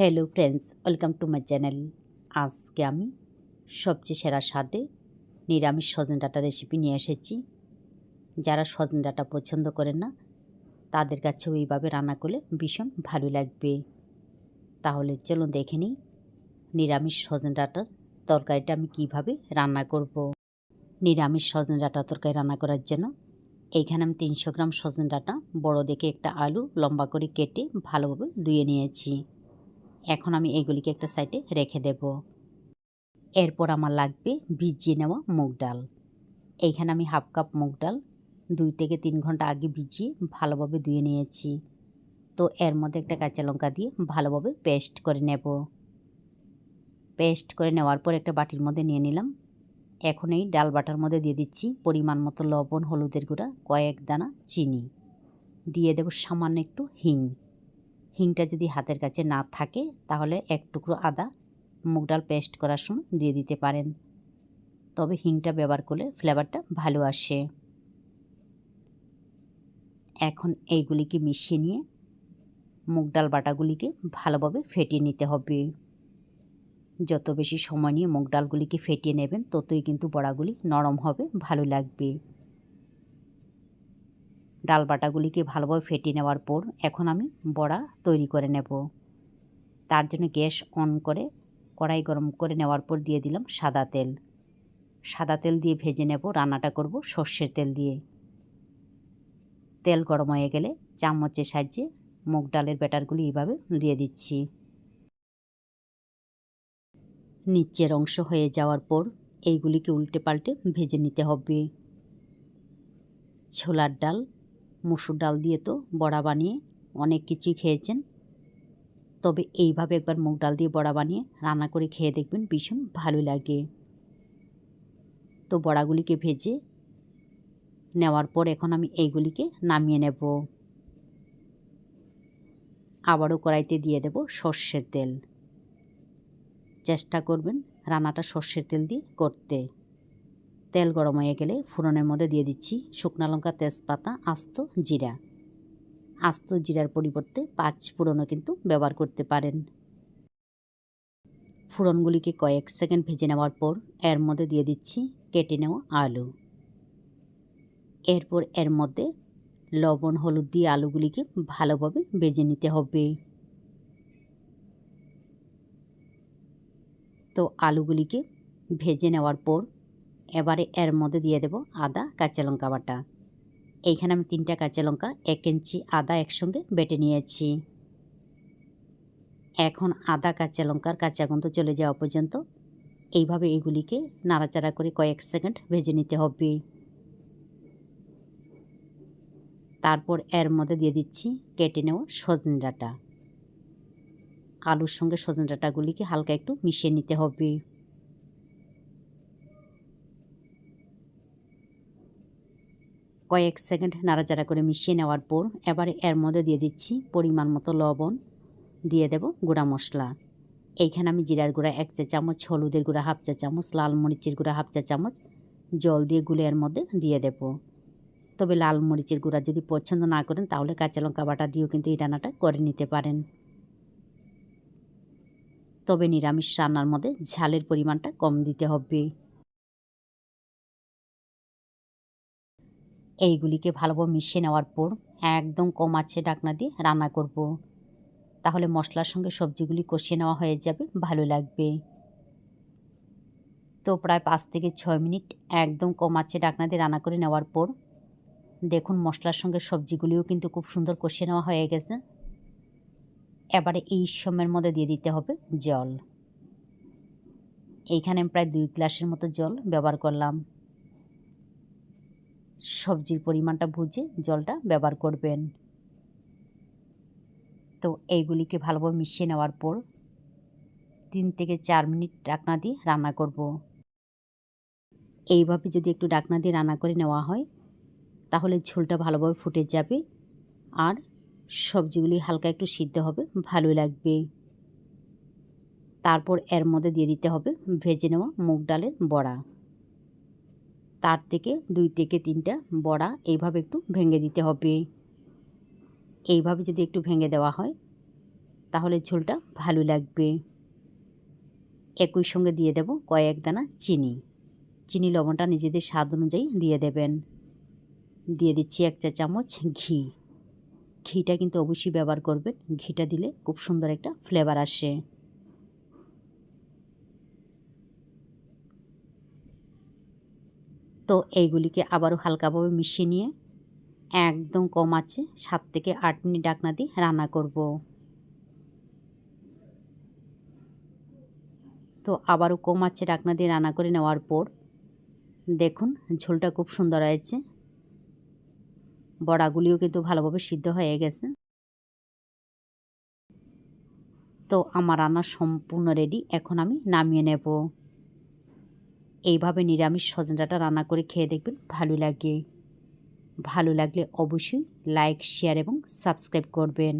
Hello friends, welcome to my channel. আজকে আমি সবচেয়ে সেরা স্বাদে নিরামিষ সজনে ডাঁটা রেসিপি নিয়ে এসেছি। যারা সজনে ডাঁটা পছন্দ করেন না তাদের কাছেও এইভাবে রান্না করলে ভীষণ ভালো লাগবে। তাহলে চলুন দেখে নিই নিরামিষ সজনে ডাঁটার তরকারিটা আমি কিভাবে রান্না করব। নিরামিষ সজনে ডাঁটা তরকারি রান্না করার জন্য এইখানে আমি 300 গ্রাম সজনে ডাঁটা বড় দেখে একটা আলু লম্বা করে কেটে ভালোভাবে ধুয়ে নিয়েছি। এখন আমি এগুলিকে একটা সাইডে রেখে দেব। এরপর আমার লাগবে ভিজিয়ে নেওয়া মুগ ডাল। এইখানে আমি হাফ কাপ মুগ ডাল 2 থেকে 3 ঘন্টা আগে ভিজিয়ে ভালোভাবে ধুয়ে নিয়েছি। তো এর মধ্যে একটা কাঁচা লঙ্কা দিয়ে ভালোভাবে পেস্ট করে নেব। পেস্ট করে নেওয়ার পর একটা বাটির মধ্যে নিয়ে নিলাম। এখন এই ডাল বাটার মধ্যে দিয়ে দিচ্ছি পরিমাণ মতো লবণ, হলুদের গুঁড়া, কয়েক দানা চিনি, দিয়ে দেব সামান্য একটু হিং। হিংটা যদি হাতের কাছে না থাকে তাহলে এক টুকরো আদা মুগ ডাল পেস্ট করার সময় দিয়ে দিতে পারেন, তবে হিংটা ব্যবহার করলে ফ্লেভারটা ভালো আসে। এখন এইগুলিকে মিশিয়ে নিয়ে মুগ ডাল বাটাগুলিকে ভালোভাবে ফেটিয়ে নিতে হবে। যত বেশি সময় নিয়ে মুগ ডালগুলিকে ফেটিয়ে নেবেন ততই কিন্তু বড়াগুলি নরম হবে, ভালো লাগবে। ডাল বাটাগুলিকে ভালোভাবে ফেটিয়ে নেওয়ার পর এখন আমি বড়া তৈরি করে নেব। তার জন্য গ্যাস অন করে কড়াই গরম করে নেওয়ার পর দিয়ে দিলাম সাদা তেল। সাদা তেল দিয়ে ভেজে নেব। রান্নাটা করব সর্ষের তেল দিয়ে। তেল গরম হয়ে গেলে চামচের সাহায্যে মুগ ডালের ব্যাটারগুলি এইভাবে দিয়ে দিচ্ছি। নিচের অংশ হয়ে যাওয়ার পর এইগুলিকে উল্টে পাল্টে ভেজে নিতে হবে। ছোলার ডাল, মসুর ডাল দিয়ে তো বড়া বানিয়ে অনেক কিছুই খেয়েছেন, তবে এইভাবে একবার মুগ ডাল দিয়ে বড়া বানিয়ে রান্না করে খেয়ে দেখবেন, ভীষণ ভালো লাগে। তো বড়াগুলিকে ভেজে নেওয়ার পর এখন আমি এইগুলিকে নামিয়ে নেব। আবারও কড়াইতে দিয়ে দেব সর্ষের তেল। চেষ্টা করবেন রান্নাটা সর্ষের তেল দিয়ে করতে। তেল গরম হয়ে গেলে ফোড়নের মধ্যে দিয়ে দিচ্ছি শুকনো লঙ্কা, তেজপাতা, আস্ত জিরা। আস্ত জিরার পরিবর্তে 5 ফোড়নও কিন্তু ব্যবহার করতে পারেন। ফোড়নগুলিকে কয়েক সেকেন্ড ভেজে নেওয়ার পর এর মধ্যে দিয়ে দিচ্ছি কেটে নেওয়া আলু। এরপর এর মধ্যে লবণ, হলুদ দিয়ে আলুগুলিকে ভালোভাবে ভেজে নিতে হবে। তো আলুগুলিকে ভেজে নেওয়ার পর এবারে এর মধ্যে দিয়ে দেব আদা, কাঁচা লঙ্কা বাটা। এইখানে আমি 3টা কাঁচা লঙ্কা, 1 ইঞ্চি আদা একসঙ্গে বেটে নিয়েছি। এখন আদা কাঁচা লঙ্কার কাঁচা গন্ধ চলে যাওয়া পর্যন্ত এইভাবে এগুলিকে নাড়াচাড়া করে কয়েক সেকেন্ড ভেজে নিতে হবে। তারপর এর মধ্যে দিয়ে দিচ্ছি কেটে নেওয়া সজনে ডাঁটা। আলুর সঙ্গে সজনে ডাঁটাগুলিকে হালকা একটু মিশিয়ে নিতে হবে। কয়েক সেকেন্ড নাড়াচাড়া করে মিশিয়ে নেওয়ার পর এবারে এর মধ্যে দিয়ে দিচ্ছি পরিমাণ মতো লবণ, দিয়ে দেব গুঁড়া মশলা। এইখানে আমি জিরার গুঁড়া 1 চা চামচ, হলুদের গুঁড়া হাফ চা চামচ, লাল মরিচের গুঁড়া হাফ চা চামচ জল দিয়ে গুলে এর মধ্যে দিয়ে দেব। তবে লাল মরিচের গুঁড়া যদি পছন্দ না করেন তাহলে কাঁচা লঙ্কা বাটা দিয়েও কিন্তু এই রান্নাটা করে নিতে পারেন। তবে নিরামিষ রান্নার মধ্যে ঝালের পরিমাণটা কম দিতে হবে। এইগুলিকে ভালোভাবে মিশিয়ে নেওয়ার পর একদম কম আঁচে ঢাকনা দিয়ে রান্না করব। তাহলে মশলার সঙ্গে সবজিগুলি কষিয়ে নেওয়া হয়ে যাবে, ভালো লাগবে। তো প্রায় 5 থেকে 6 মিনিট একদম কম আঁচে ঢাকনা দিয়ে রান্না করে নেওয়ার পর দেখুন মশলার সঙ্গে সবজিগুলিও কিন্তু খুব সুন্দর কষিয়ে নেওয়া হয়ে গেছে। এবারে এই সময়ের মধ্যে দিয়ে দিতে হবে জল। এইখানে আমি প্রায় 2 গ্লাসের মতো জল ব্যবহার করলাম। সবজির পরিমাণটা বুঝে জলটা ব্যবহার করবেন। তো এইগুলিকে ভালোভাবে মিশিয়ে নেওয়ার পর 3 থেকে 4 মিনিট ঢাকনা দিয়ে রান্না করব। এইভাবে যদি একটু ঢাকনা দিয়ে রান্না করে নেওয়া হয় তাহলে ঝোলটা ভালোভাবে ফুটে যাবে আর সবজিগুলি হালকা একটু সিদ্ধ হবে, ভালো লাগবে। তারপর এর মধ্যে দিয়ে দিতে হবে ভেজে নেওয়া মুগ ডালের বড়া। তার থেকে 2 থেকে 3টা বড়া এইভাবে একটু ভেঙে দিতে হবে। এইভাবে যদি একটু ভেঙে দেওয়া হয় তাহলে ঝোলটা ভালো লাগবে। একই সঙ্গে দিয়ে দেব কয়েক দানা চিনি। চিনি লবণটা নিজেদের স্বাদ অনুযায়ী দিয়ে দেবেন। দিয়ে দিচ্ছি 1 চা চামচ ঘি। ঘিটা কিন্তু অবশ্যই ব্যবহার করবেন, ঘিটা দিলে খুব সুন্দর একটা ফ্লেভার আসে। তো এইগুলিকে আবারও হালকাভাবে মিশিয়ে নিয়ে একদম কম আঁচে 7 থেকে 8 মিনিট ঢাকনা দিয়ে রান্না করব। তো আবারও কম আঁচে ঢাকনা দিয়ে রান্না করে নেওয়ার পর দেখুন ঝোলটা খুব সুন্দর হয়েছে। বড়াগুলিও কিন্তু ভালোভাবে সিদ্ধ হয়ে গেছে। তো আমার রান্না সম্পূর্ণ রেডি, এখন আমি নামিয়ে নেব। এইভাবে নিরামিষ সজনে ডাঁটা রান্না করে খেয়ে দেখবেন, ভালো লাগে। ভালো লাগলে অবশ্যই লাইক, শেয়ার এবং সাবস্ক্রাইব করবেন।